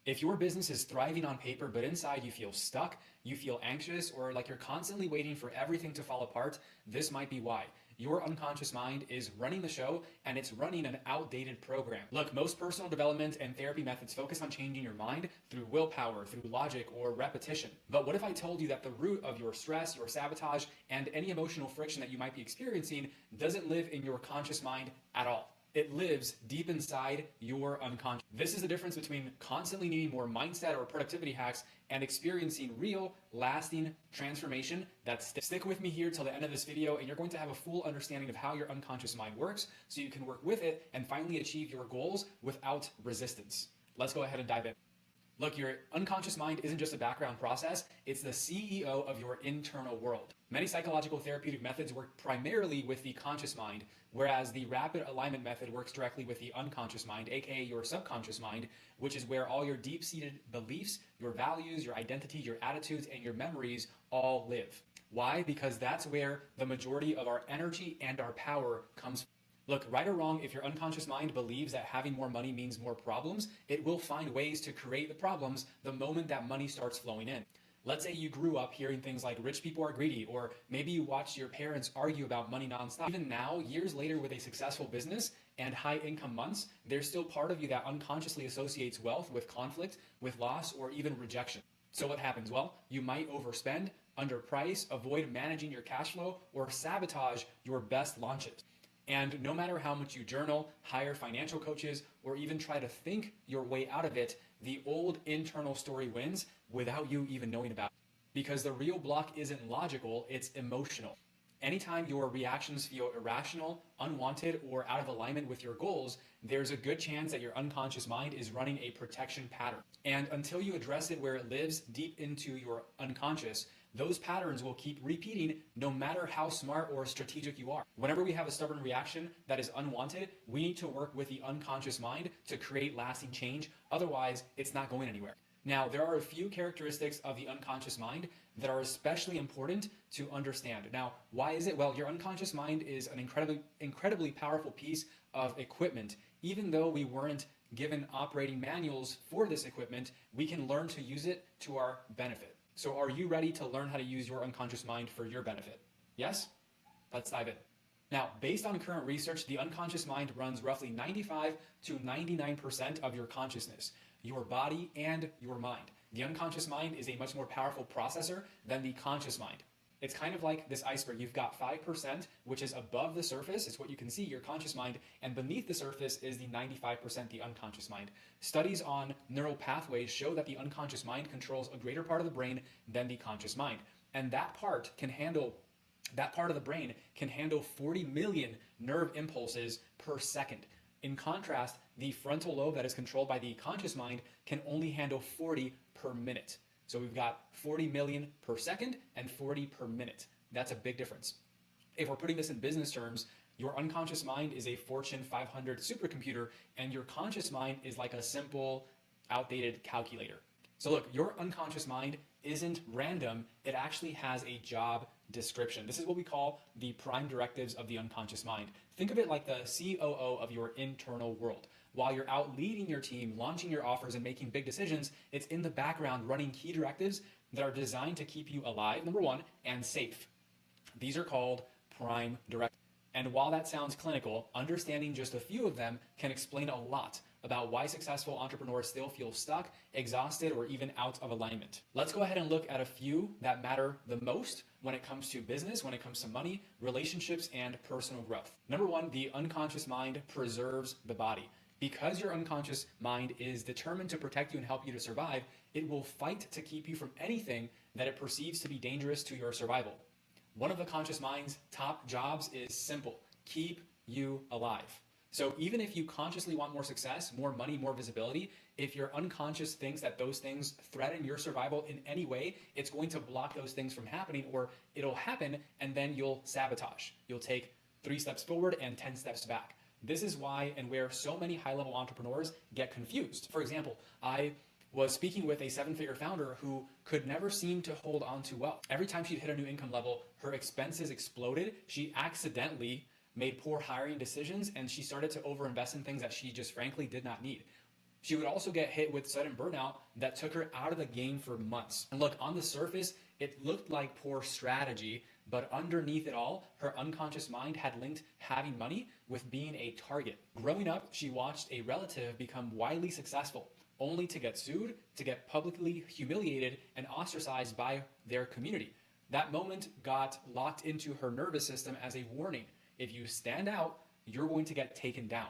If your business is thriving on paper, but inside you feel stuck, you feel anxious, or like you're constantly waiting for everything to fall apart, this might be why. Your unconscious mind is running the show and it's running an outdated program. Look, most personal development and therapy methods focus on changing your mind through willpower, through logic, or repetition. But what if I told you that the root of your stress, your sabotage, and any emotional friction that you might be experiencing doesn't live in your conscious mind at all? It lives deep inside your unconscious. This is the difference between constantly needing more mindset or productivity hacks and experiencing real, lasting transformation. Stick with me here till the end of this video, and you're going to have a full understanding of how your unconscious mind works so you can work with it and finally achieve your goals without resistance. Let's go ahead and dive in. Look, your unconscious mind isn't just a background process, it's the CEO of your internal world. Many psychological therapeutic methods work primarily with the conscious mind, whereas the rapid alignment method works directly with the unconscious mind, aka your subconscious mind, which is where all your deep-seated beliefs, your values, your identity, your attitudes, and your memories all live. Why? Because that's where the majority of our energy and our power comes from. Look, right or wrong, if your unconscious mind believes that having more money means more problems, it will find ways to create the problems the moment that money starts flowing in. Let's say you grew up hearing things like rich people are greedy, or maybe you watched your parents argue about money nonstop. Even now, years later with a successful business and high income months, there's still part of you that unconsciously associates wealth with conflict, with loss, or even rejection. So what happens? Well, you might overspend, underprice, avoid managing your cash flow, or sabotage your best launches. And no matter how much you journal, hire financial coaches, or even try to think your way out of it, the old internal story wins without you even knowing about it. Because the real block isn't logical, it's emotional. Anytime your reactions feel irrational, unwanted, or out of alignment with your goals, there's a good chance that your unconscious mind is running a protection pattern. And until you address it where it lives deep into your unconscious, those patterns will keep repeating no matter how smart or strategic you are. Whenever we have a stubborn reaction that is unwanted, we need to work with the unconscious mind to create lasting change. Otherwise, it's not going anywhere. Now, there are a few characteristics of the unconscious mind that are especially important to understand. Now, why is it? Well, your unconscious mind is an incredibly powerful piece of equipment. Even though we weren't given operating manuals for this equipment, we can learn to use it to our benefit. So are you ready to learn how to use your unconscious mind for your benefit? Yes? Let's dive in. Now, based on current research, the unconscious mind runs roughly 95 to 99% of your consciousness, your body, and your mind. The unconscious mind is a much more powerful processor than the conscious mind. It's kind of like this iceberg. You've got 5%, which is above the surface. It's what you can see, your conscious mind. And beneath the surface is the 95%, the unconscious mind. Studies on neural pathways show that the unconscious mind controls a greater part of the brain than the conscious mind. And that part of the brain can handle 40 million nerve impulses per second. In contrast, the frontal lobe that is controlled by the conscious mind can only handle 40 per minute. So we've got 40 million per second and 40 per minute. That's a big difference. If we're putting this in business terms, your unconscious mind is a Fortune 500 supercomputer, and your conscious mind is like a simple, outdated calculator. So look, your unconscious mind isn't random. It actually has a job description. This is what we call the prime directives of the unconscious mind. Think of it like the COO of your internal world. While you're out leading your team, launching your offers, and making big decisions, it's in the background running key directives that are designed to keep you alive, number one, and safe. These are called prime directives. And while that sounds clinical, understanding just a few of them can explain a lot about why successful entrepreneurs still feel stuck, exhausted, or even out of alignment. Let's go ahead and look at a few that matter the most when it comes to business, when it comes to money, relationships, and personal growth. Number one, the unconscious mind preserves the body. Because your unconscious mind is determined to protect you and help you to survive, it will fight to keep you from anything that it perceives to be dangerous to your survival. One of the conscious mind's top jobs is simple: keep you alive. So even if you consciously want more success, more money, more visibility, if your unconscious thinks that those things threaten your survival in any way, it's going to block those things from happening, or it'll happen and then you'll sabotage. You'll take 3 steps forward and 10 steps back. This is why and where so many high-level entrepreneurs get confused. For example, I was speaking with a 7-figure founder who could never seem to hold on to wealth. Every time she'd hit a new income level, her expenses exploded. She accidentally made poor hiring decisions, and she started to overinvest in things that she just frankly did not need. She would also get hit with sudden burnout that took her out of the game for months. And look, on the surface, it looked like poor strategy, but underneath it all, her unconscious mind had linked having money with being a target. Growing up, she watched a relative become widely successful, only to get sued, to get publicly humiliated and ostracized by their community. That moment got locked into her nervous system as a warning. If you stand out, you're going to get taken down.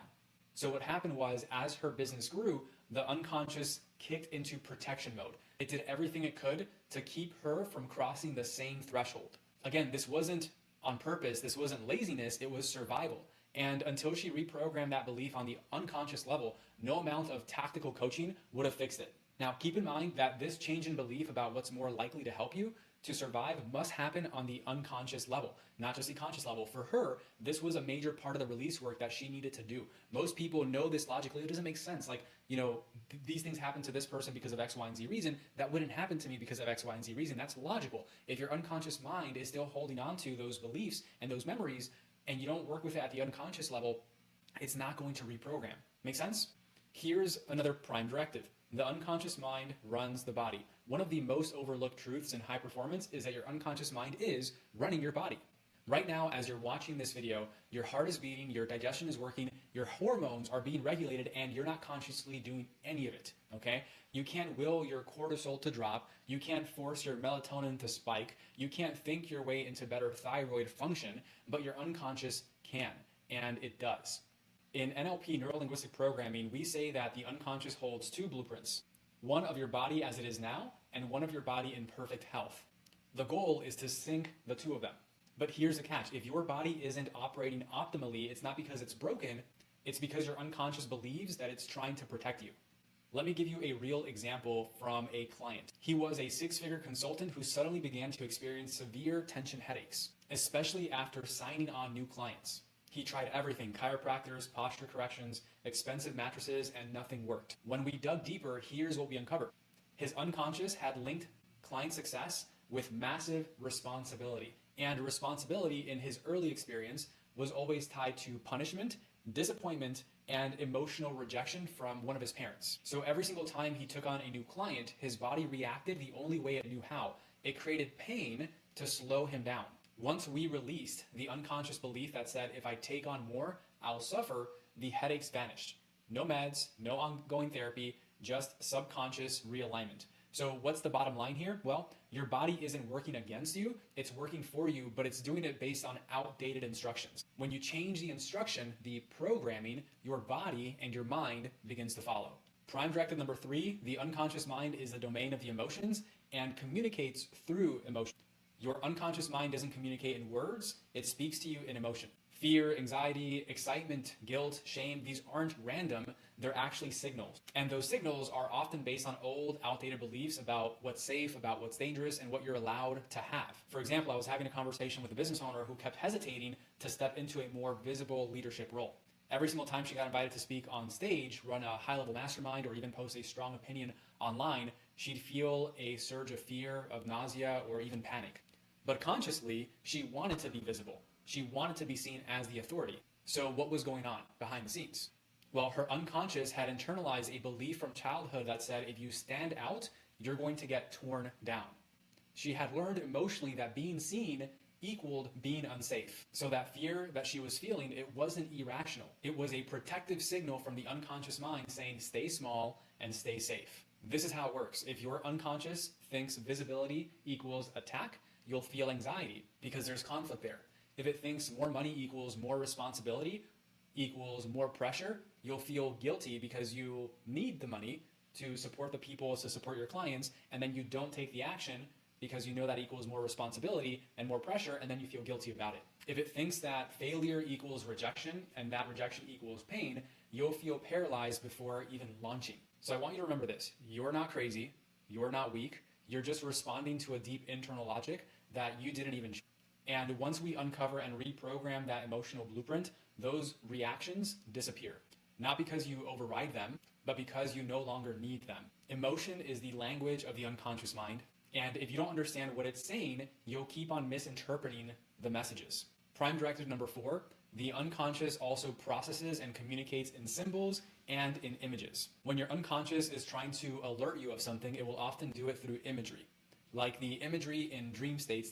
So what happened was, as her business grew, the unconscious kicked into protection mode. It did everything it could to keep her from crossing the same threshold. Again, this wasn't on purpose, this wasn't laziness, it was survival. And until she reprogrammed that belief on the unconscious level, no amount of tactical coaching would have fixed it. Now, keep in mind that this change in belief about what's more likely to help you to survive must happen on the unconscious level, not just the conscious level. For her, this was a major part of the release work that she needed to do. Most people know this logically. It doesn't make sense. Like, these things happen to this person because of X, Y, and Z reason. That wouldn't happen to me because of X, Y, and Z reason. That's logical. If your unconscious mind is still holding on to those beliefs and those memories, and you don't work with it at the unconscious level, it's not going to reprogram. Make sense? Here's another prime directive. The unconscious mind runs the body. One of the most overlooked truths in high performance is that your unconscious mind is running your body. Right now, as you're watching this video, your heart is beating, your digestion is working, your hormones are being regulated, and you're not consciously doing any of it, okay? You can't will your cortisol to drop, you can't force your melatonin to spike, you can't think your way into better thyroid function, but your unconscious can, and it does. In NLP, neuro-linguistic programming, we say that the unconscious holds two blueprints, one of your body as it is now, and one of your body in perfect health. The goal is to sync the two of them. But here's the catch. If your body isn't operating optimally, it's not because it's broken, it's because your unconscious believes that it's trying to protect you. Let me give you a real example from a client. He was a six-figure consultant who suddenly began to experience severe tension headaches, especially after signing on new clients. He tried everything, chiropractors, posture corrections, expensive mattresses, and nothing worked. When we dug deeper, here's what we uncovered. His unconscious had linked client success with massive responsibility. And responsibility in his early experience was always tied to punishment, disappointment, and emotional rejection from one of his parents. So every single time he took on a new client, his body reacted the only way it knew how. It created pain to slow him down. Once we released the unconscious belief that said, if I take on more, I'll suffer, the headaches vanished. No meds, no ongoing therapy, just subconscious realignment. So what's the bottom line here? Well, your body isn't working against you, it's working for you, but it's doing it based on outdated instructions. When you change the instruction, the programming, your body and your mind begins to follow. Prime directive number 3, the unconscious mind is the domain of the emotions and communicates through emotion. Your unconscious mind doesn't communicate in words, it speaks to you in emotion. Fear, anxiety, excitement, guilt, shame, these aren't random, they're actually signals. And those signals are often based on old, outdated beliefs about what's safe, about what's dangerous, and what you're allowed to have. For example, I was having a conversation with a business owner who kept hesitating to step into a more visible leadership role. Every single time she got invited to speak on stage, run a high-level mastermind, or even post a strong opinion online, she'd feel a surge of fear, of nausea, or even panic. But consciously, she wanted to be visible. She wanted to be seen as the authority. So what was going on behind the scenes? Well, her unconscious had internalized a belief from childhood that said, if you stand out, you're going to get torn down. She had learned emotionally that being seen equaled being unsafe. So that fear that she was feeling, it wasn't irrational. It was a protective signal from the unconscious mind saying, stay small and stay safe. This is how it works. If your unconscious thinks visibility equals attack, you'll feel anxiety because there's conflict there. If it thinks more money equals more responsibility equals more pressure, you'll feel guilty because you need the money to support the people, to support your clients, and then you don't take the action because you know that equals more responsibility and more pressure, and then you feel guilty about it. If it thinks that failure equals rejection and that rejection equals pain, you'll feel paralyzed before even launching. So I want you to remember this. You're not crazy. You're not weak. You're just responding to a deep internal logic that you didn't even. And once we uncover and reprogram that emotional blueprint, those reactions disappear. Not because you override them, but because you no longer need them. Emotion is the language of the unconscious mind. And if you don't understand what it's saying, you'll keep on misinterpreting the messages. Prime directive number 4, The unconscious also processes and communicates in symbols and in images. When your unconscious is trying to alert you of something, it will often do it through imagery. Like the imagery in dream states,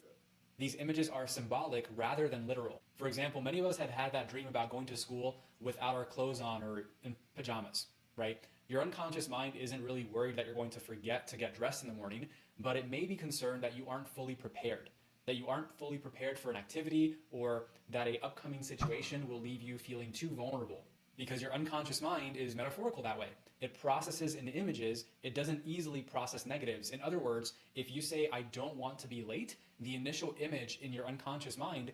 these images are symbolic rather than literal. For example, many of us have had that dream about going to school without our clothes on or in pajamas, right? Your unconscious mind isn't really worried that you're going to forget to get dressed in the morning, but it may be concerned that you aren't fully prepared, that you aren't fully prepared for an activity, or that a upcoming situation will leave you feeling too vulnerable. Because your unconscious mind is metaphorical that way. It processes in images, it doesn't easily process negatives. In other words, if you say, I don't want to be late, the initial image in your unconscious mind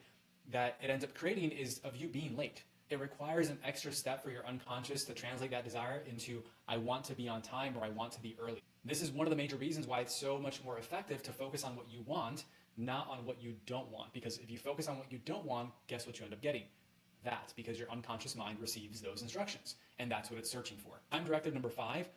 that it ends up creating is of you being late. It requires an extra step for your unconscious to translate that desire into, I want to be on time or I want to be early. This is one of the major reasons why it's so much more effective to focus on what you want, not on what you don't want. Because if you focus on what you don't want, guess what you end up getting? That, because your unconscious mind receives those instructions, and that's what it's searching for. Time directive number 5,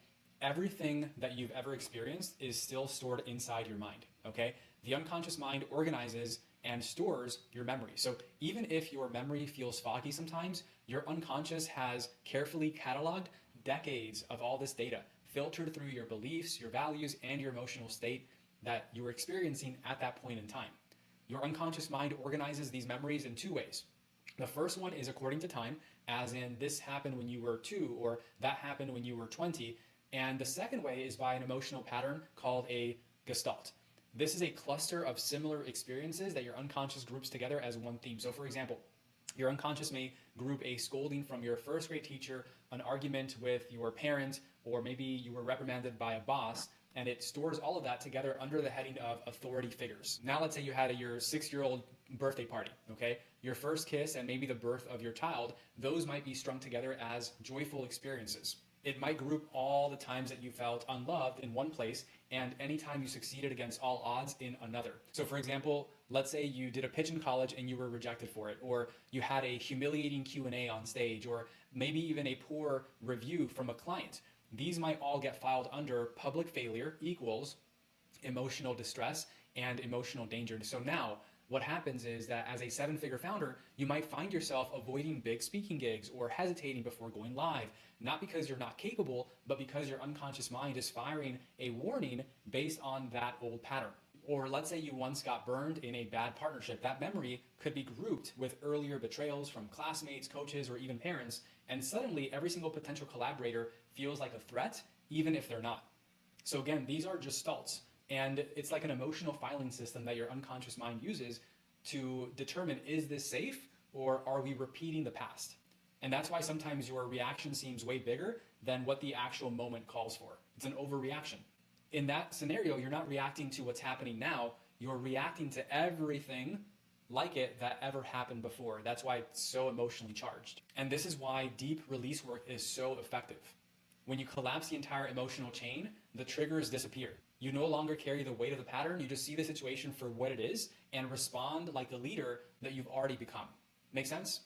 everything that you've ever experienced is still stored inside your mind, okay? The unconscious mind organizes and stores your memory. So even if your memory feels foggy sometimes, your unconscious has carefully cataloged decades of all this data, filtered through your beliefs, your values, and your emotional state that you were experiencing at that point in time. Your unconscious mind organizes these memories in 2 ways. The first one is according to time, as in this happened when you were 2 or that happened when you were 20. And the second way is by an emotional pattern called a gestalt. This is a cluster of similar experiences that your unconscious groups together as one theme. So for example, your unconscious may group a scolding from your first grade teacher, an argument with your parent, or maybe you were reprimanded by a boss, and it stores all of that together under the heading of authority figures. Now let's say you had your 6-year-old birthday party, okay? Your first kiss and maybe the birth of your child, those might be strung together as joyful experiences. It might group all the times that you felt unloved in one place and any time you succeeded against all odds in another. So for example, let's say you did a pitch in college and you were rejected for it, or you had a humiliating Q&A on stage, or maybe even a poor review from a client. These might all get filed under public failure equals emotional distress and emotional danger. So now what happens is that as a 7-figure founder, you might find yourself avoiding big speaking gigs or hesitating before going live, not because you're not capable, but because your unconscious mind is firing a warning based on that old pattern. Or let's say you once got burned in a bad partnership. That memory could be grouped with earlier betrayals from classmates, coaches, or even parents, and suddenly every single potential collaborator feels like a threat, even if they're not. So again, these are gestalts, and it's like an emotional filing system that your unconscious mind uses to determine, is this safe, or are we repeating the past? And that's why sometimes your reaction seems way bigger than what the actual moment calls for. It's an overreaction. In that scenario, you're not reacting to what's happening now, you're reacting to everything like it that ever happened before. That's why it's so emotionally charged. And this is why deep release work is so effective. When you collapse the entire emotional chain, the triggers disappear. You no longer carry the weight of the pattern, you just see the situation for what it is and respond like the leader that you've already become. Make sense?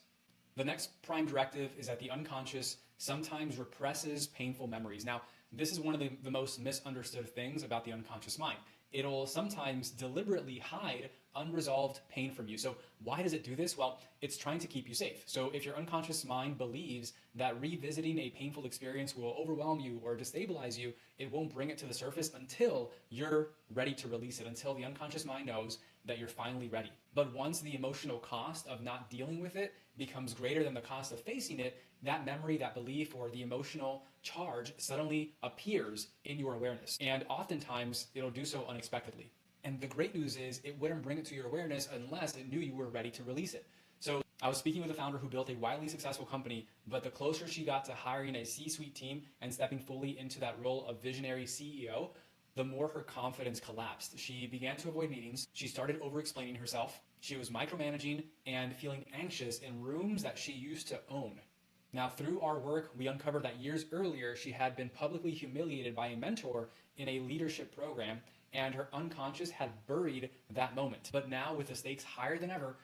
The next prime directive is that the unconscious sometimes represses painful memories. Now, this is one of the most misunderstood things about the unconscious mind. It'll sometimes deliberately hide unresolved pain from you. So why does it do this? Well, it's trying to keep you safe. So if your unconscious mind believes that revisiting a painful experience will overwhelm you or destabilize you, it won't bring it to the surface until you're ready to release it, until the unconscious mind knows that you're finally ready. But once the emotional cost of not dealing with it becomes greater than the cost of facing it, that memory, that belief, or the emotional charge suddenly appears in your awareness. And oftentimes, it'll do so unexpectedly. And the great news is it wouldn't bring it to your awareness unless it knew you were ready to release it. So I was speaking with a founder who built a wildly successful company, but the closer she got to hiring a C-suite team and stepping fully into that role of visionary CEO, the more her confidence collapsed. She began to avoid meetings. She started over-explaining herself. She was micromanaging and feeling anxious in rooms that she used to own. Now, through our work, we uncovered that years earlier, she had been publicly humiliated by a mentor in a leadership program, and her unconscious had buried that moment. But now, with the stakes higher than ever,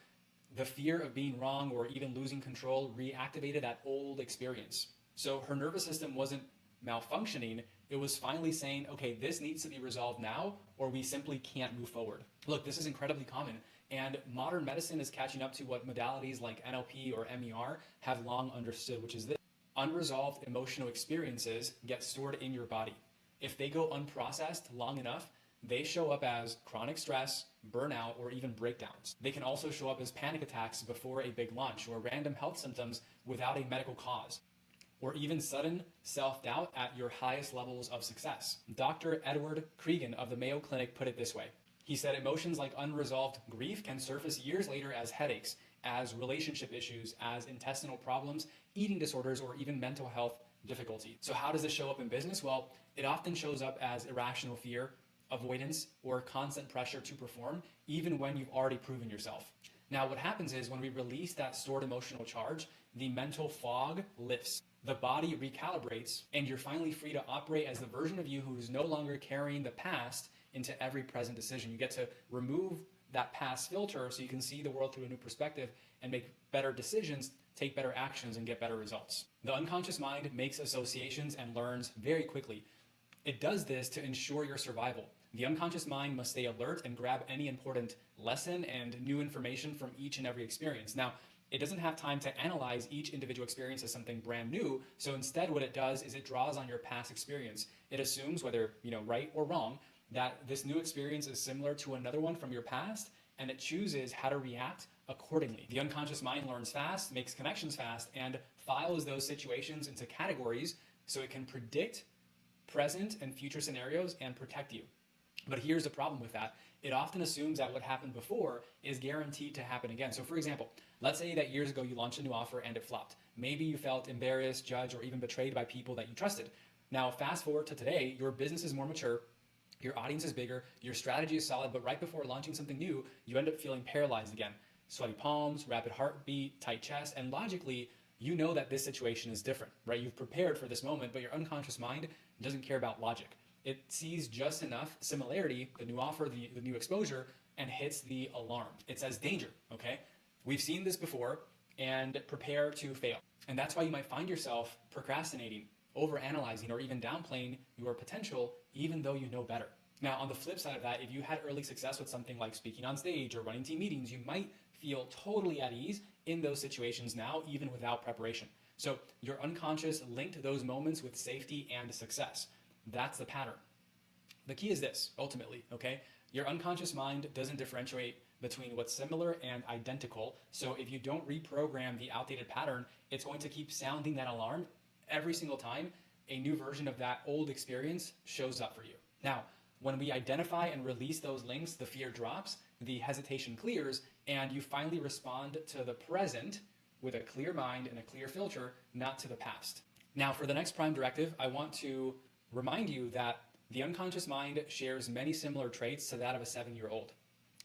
the fear of being wrong or even losing control reactivated that old experience. So her nervous system wasn't malfunctioning, it was finally saying, okay, this needs to be resolved now, or we simply can't move forward. Look, this is incredibly common, And modern medicine is catching up to what modalities like NLP or MER have long understood, which is this: unresolved emotional experiences get stored in your body. If they go unprocessed long enough, they show up as chronic stress, burnout, or even breakdowns. They can also show up as panic attacks before a big launch, or random health symptoms without a medical cause, or even sudden self-doubt at your highest levels of success. Dr. Edward Cregan of the Mayo Clinic put it this way. He said emotions like unresolved grief can surface years later as headaches, as relationship issues, as intestinal problems, eating disorders, or even mental health difficulty. So how does this show up in business? Well, it often shows up as irrational fear, avoidance, or constant pressure to perform, even when you've already proven yourself. Now, what happens is when we release that stored emotional charge, the mental fog lifts, the body recalibrates, and you're finally free to operate as the version of you who is no longer carrying the past into every present decision. You get to remove that past filter so you can see the world through a new perspective and make better decisions, take better actions, and get better results. The unconscious mind makes associations and learns very quickly. It does this to ensure your survival. The unconscious mind must stay alert and grab any important lesson and new information from each and every experience. Now, it doesn't have time to analyze each individual experience as something brand new, so instead what it does is it draws on your past experience. It assumes, whether right or wrong, that this new experience is similar to another one from your past, and it chooses how to react accordingly. The unconscious mind learns fast, makes connections fast, and files those situations into categories so it can predict present and future scenarios and protect you. But here's the problem with that. It often assumes that what happened before is guaranteed to happen again. So for example, let's say that years ago you launched a new offer and it flopped. Maybe you felt embarrassed, judged, or even betrayed by people that you trusted. Now fast forward to today, your business is more mature, your audience is bigger, your strategy is solid, but right before launching something new, you end up feeling paralyzed again. Sweaty palms, rapid heartbeat, tight chest, and logically, you know that this situation is different, right? You've prepared for this moment, but your unconscious mind doesn't care about logic. It sees just enough similarity, the new offer, the new exposure, and hits the alarm. It says danger, okay? We've seen this before, and prepare to fail. And that's why you might find yourself procrastinating, overanalyzing, or even downplaying your potential, even though you know better. Now, on the flip side of that, if you had early success with something like speaking on stage or running team meetings, you might feel totally at ease in those situations now, even without preparation. So your unconscious linked those moments with safety and success. That's the pattern. The key is this, ultimately, okay? Your unconscious mind doesn't differentiate between what's similar and identical. So if you don't reprogram the outdated pattern, it's going to keep sounding that alarm every single time a new version of that old experience shows up for you. Now, when we identify and release those links, the fear drops, the hesitation clears, and you finally respond to the present with a clear mind and a clear filter, not to the past. Now, for the next prime directive, I want to remind you that the unconscious mind shares many similar traits to that of a 7-year-old.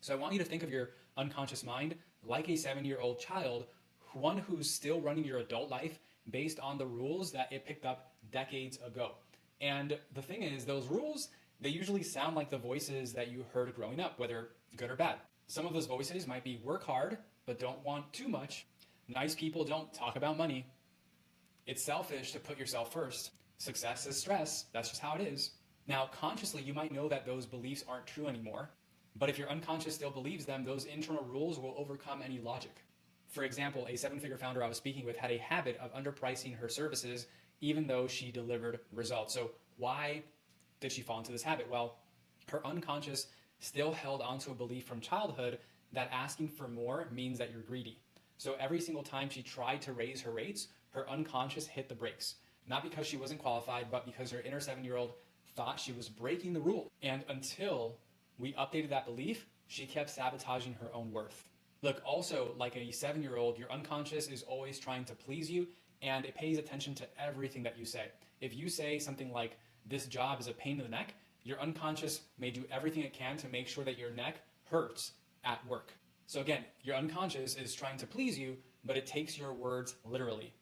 So I want you to think of your unconscious mind like a 7-year-old child, one who's still running your adult life based on the rules that it picked up decades ago. And the thing is, those rules, they usually sound like the voices that you heard growing up, whether good or bad. Some of those voices might be work hard, but don't want too much. Nice people don't talk about money. It's selfish to put yourself first. Success is stress. That's just how it is. Now, consciously, you might know that those beliefs aren't true anymore, but if your unconscious still believes them, those internal rules will overcome any logic. For example, a 7-figure founder I was speaking with had a habit of underpricing her services even though she delivered results. So why did she fall into this habit? Well, her unconscious still held onto a belief from childhood that asking for more means that you're greedy. So every single time she tried to raise her rates, her unconscious hit the brakes. Not because she wasn't qualified, but because her inner 7-year-old thought she was breaking the rule. And until we updated that belief, she kept sabotaging her own worth. Look, also, like a 7-year-old, your unconscious is always trying to please you, and it pays attention to everything that you say. If you say something like, this job is a pain in the neck, your unconscious may do everything it can to make sure that your neck hurts at work. So again, your unconscious is trying to please you, but it takes your words literally.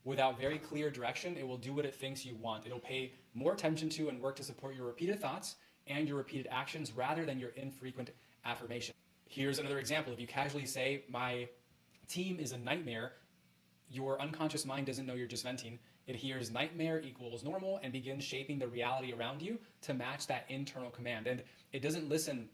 Without very clear direction, it will do what it thinks you want. It'll pay more attention to and work to support your repeated thoughts and your repeated actions rather than your infrequent affirmation. Here's another example. If you casually say, my team is a nightmare, your unconscious mind doesn't know you're just venting. It hears nightmare equals normal and begins shaping the reality around you to match that internal command. And it doesn't listen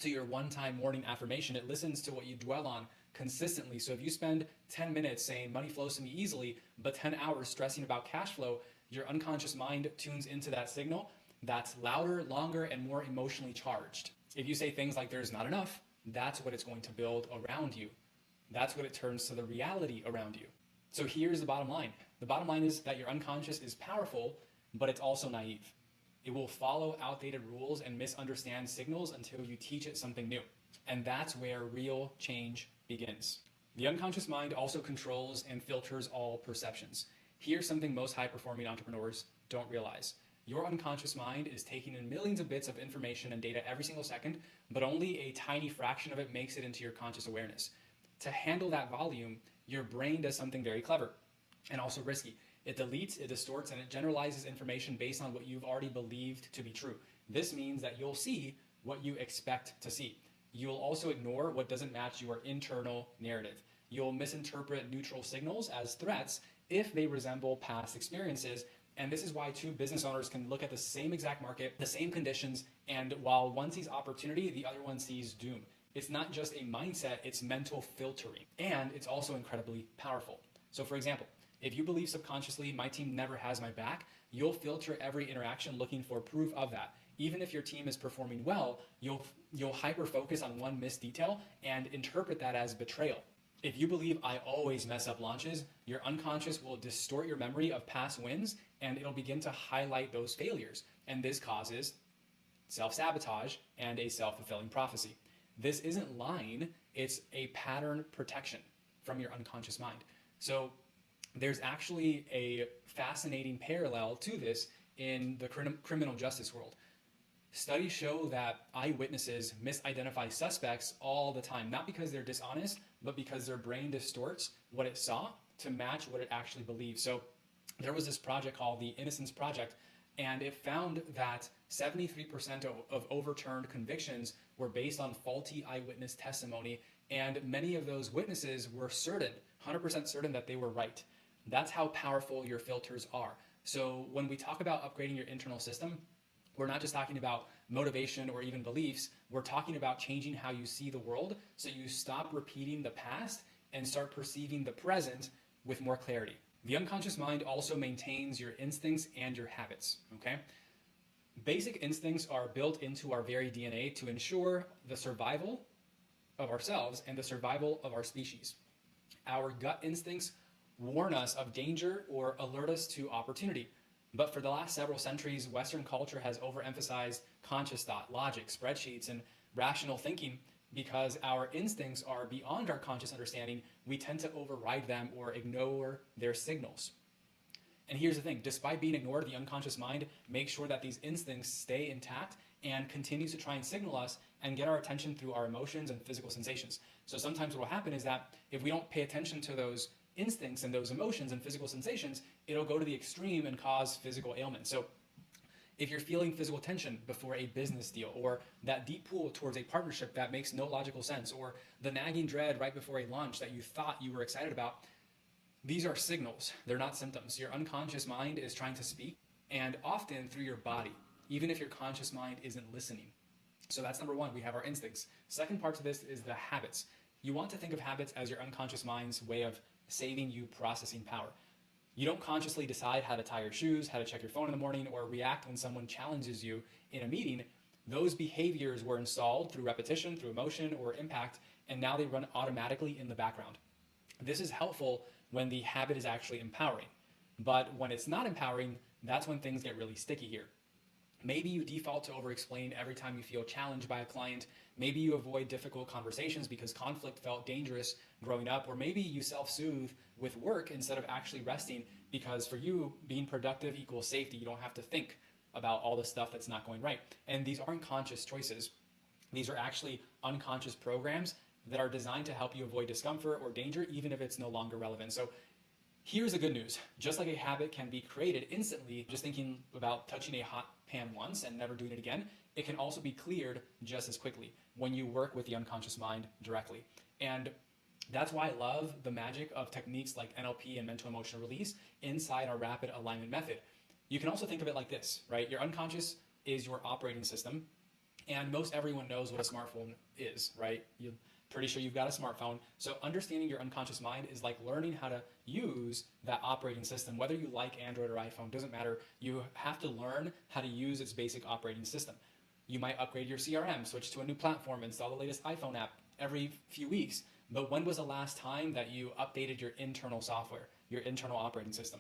to your one-time morning affirmation. It listens to what you dwell on consistently. So if you spend 10 minutes saying money flows to me easily, but 10 hours stressing about cash flow, your unconscious mind tunes into that signal that's louder, longer, and more emotionally charged. If you say things like there's not enough, that's what it's going to build around you. That's what it turns to the reality around you. So here's the bottom line. The bottom line is that your unconscious is powerful, but it's also naive. It will follow outdated rules and misunderstand signals until you teach it something new. And that's where real change begins. The unconscious mind also controls and filters all perceptions. Here's something most high-performing entrepreneurs don't realize. Your unconscious mind is taking in millions of bits of information and data every single second, but only a tiny fraction of it makes it into your conscious awareness. To handle that volume, your brain does something very clever and also risky. It deletes, it distorts, and it generalizes information based on what you've already believed to be true. This means that you'll see what you expect to see. You'll also ignore what doesn't match your internal narrative. You'll misinterpret neutral signals as threats if they resemble past experiences. And this is why two business owners can look at the same exact market, the same conditions, and while one sees opportunity, the other one sees doom. It's not just a mindset, it's mental filtering. And it's also incredibly powerful. So for example, if you believe subconsciously, my team never has my back, you'll filter every interaction looking for proof of that. Even if your team is performing well, you'll hyper-focus on one missed detail and interpret that as betrayal. If you believe I always mess up launches, your unconscious will distort your memory of past wins and it'll begin to highlight those failures. And this causes self-sabotage and a self-fulfilling prophecy. This isn't lying, it's a pattern protection from your unconscious mind. So there's actually a fascinating parallel to this in the criminal justice world. Studies show that eyewitnesses misidentify suspects all the time, not because they're dishonest, but because their brain distorts what it saw to match what it actually believes. So there was this project called the Innocence Project, and it found that 73% of overturned convictions were based on faulty eyewitness testimony, and many of those witnesses were certain, 100% certain that they were right. That's how powerful your filters are. So when we talk about upgrading your internal system, we're not just talking about motivation or even beliefs. We're talking about changing how you see the world so you stop repeating the past and start perceiving the present with more clarity. The unconscious mind also maintains your instincts and your habits, okay? Basic instincts are built into our very DNA to ensure the survival of ourselves and the survival of our species. Our gut instincts warn us of danger or alert us to opportunity. But for the last several centuries, Western culture has overemphasized conscious thought, logic, spreadsheets, and rational thinking. Because our instincts are beyond our conscious understanding, we tend to override them or ignore their signals. And here's the thing, despite being ignored, the unconscious mind makes sure that these instincts stay intact and continues to try and signal us and get our attention through our emotions and physical sensations. So sometimes what will happen is that if we don't pay attention to those instincts and those emotions and physical sensations, it'll go to the extreme and cause physical ailments. So if you're feeling physical tension before a business deal, or that deep pull towards a partnership that makes no logical sense, or the nagging dread right before a launch that you thought you were excited about, these are signals. They're not symptoms. Your unconscious mind is trying to speak, and often through your body, even if your conscious mind isn't listening. So that's number one, we have our instincts. Second part to this is the habits. You want to think of habits as your unconscious mind's way of saving you processing power. You don't consciously decide how to tie your shoes, how to check your phone in the morning, or react when someone challenges you in a meeting. Those behaviors were installed through repetition, through emotion, or impact, and now they run automatically in the background. This is helpful when the habit is actually empowering. But when it's not empowering, that's when things get really sticky here. Maybe you default to over-explain every time you feel challenged by a client. Maybe you avoid difficult conversations because conflict felt dangerous growing up. Or maybe you self-soothe with work instead of actually resting because for you, being productive equals safety. You don't have to think about all the stuff that's not going right. And these aren't conscious choices. These are actually unconscious programs that are designed to help you avoid discomfort or danger, even if it's no longer relevant. So here's the good news. Just like a habit can be created instantly, just thinking about touching a hot pan once and never doing it again, it can also be cleared just as quickly when you work with the unconscious mind directly. And that's why I love the magic of techniques like NLP and mental emotional release inside our rapid alignment method. You can also think of it like this, right? Your unconscious is your operating system, And most everyone knows what a smartphone is, right? You're pretty sure you've got a smartphone. So understanding your unconscious mind is like learning how to use that operating system. Whether you like Android or iPhone, doesn't matter. You have to learn how to use its basic operating system. You might upgrade your CRM, switch to a new platform, install the latest iPhone app every few weeks. But when was the last time that you updated your internal software, your internal operating system?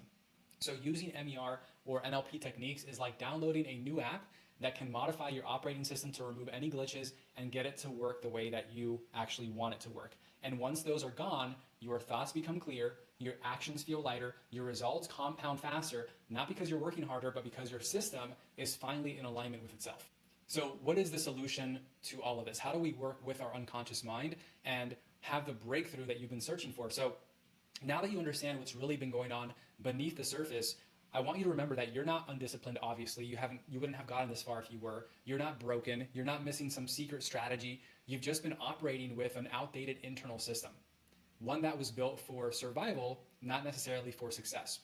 So using MER or NLP techniques is like downloading a new app that can modify your operating system to remove any glitches and get it to work the way that you actually want it to work. And once those are gone, your thoughts become clear, your actions feel lighter, your results compound faster, not because you're working harder, but because your system is finally in alignment with itself. So what is the solution to all of this? How do we work with our unconscious mind and have the breakthrough that you've been searching for? So now that you understand what's really been going on beneath the surface, I want you to remember that you're not undisciplined, obviously. You wouldn't have gotten this far if you were. You're not broken. You're not missing some secret strategy. You've just been operating with an outdated internal system, one that was built for survival, not necessarily for success.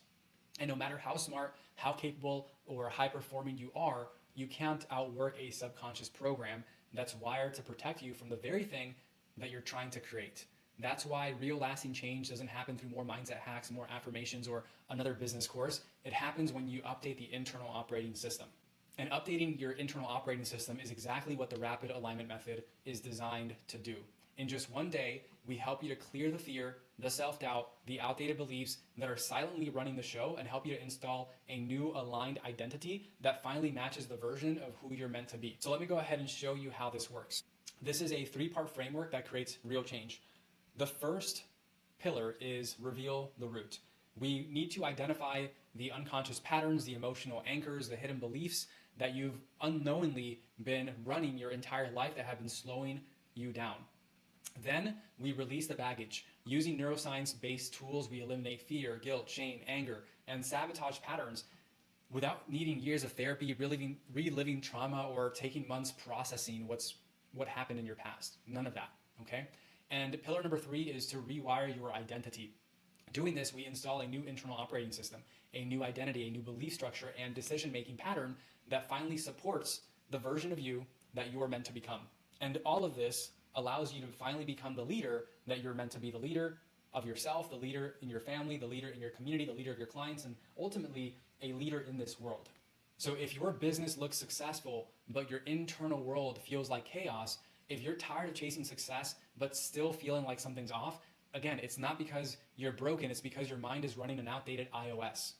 And no matter how smart, how capable, or high performing you are, you can't outwork a subconscious program that's wired to protect you from the very thing that you're trying to create. That's why real lasting change doesn't happen through more mindset hacks, more affirmations, or another business course. It happens when you update the internal operating system. And updating your internal operating system is exactly what the rapid alignment method is designed to do. In just one day, we help you to clear the fear, the self-doubt, the outdated beliefs that are silently running the show, and help you to install a new aligned identity that finally matches the version of who you're meant to be. So let me go ahead and show you how this works. This is a 3-part framework that creates real change. The first pillar is reveal the root. We need to identify the unconscious patterns, the emotional anchors, the hidden beliefs that you've unknowingly been running your entire life that have been slowing you down. Then we release the baggage. Using neuroscience-based tools, we eliminate fear, guilt, shame, anger, and sabotage patterns without needing years of therapy, reliving trauma, or taking months processing what happened in your past. None of that, okay? And pillar number 3 is to rewire your identity. Doing this, we install a new internal operating system, a new identity, a new belief structure, and decision-making pattern that finally supports the version of you that you are meant to become. And all of this allows you to finally become the leader that you're meant to be, the leader of yourself, the leader in your family, the leader in your community, the leader of your clients, and ultimately a leader in this world. So if your business looks successful, but your internal world feels like chaos, if you're tired of chasing success, but still feeling like something's off, again, it's not because you're broken, it's because your mind is running an outdated iOS.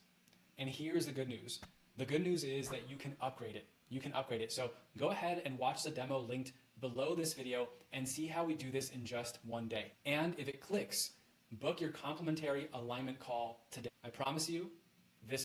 And here's the good news. The good news is that you can upgrade it. You can upgrade it. So go ahead and watch the demo linked below this video and see how we do this in just one day. And if it clicks, book your complimentary alignment call today. I promise you,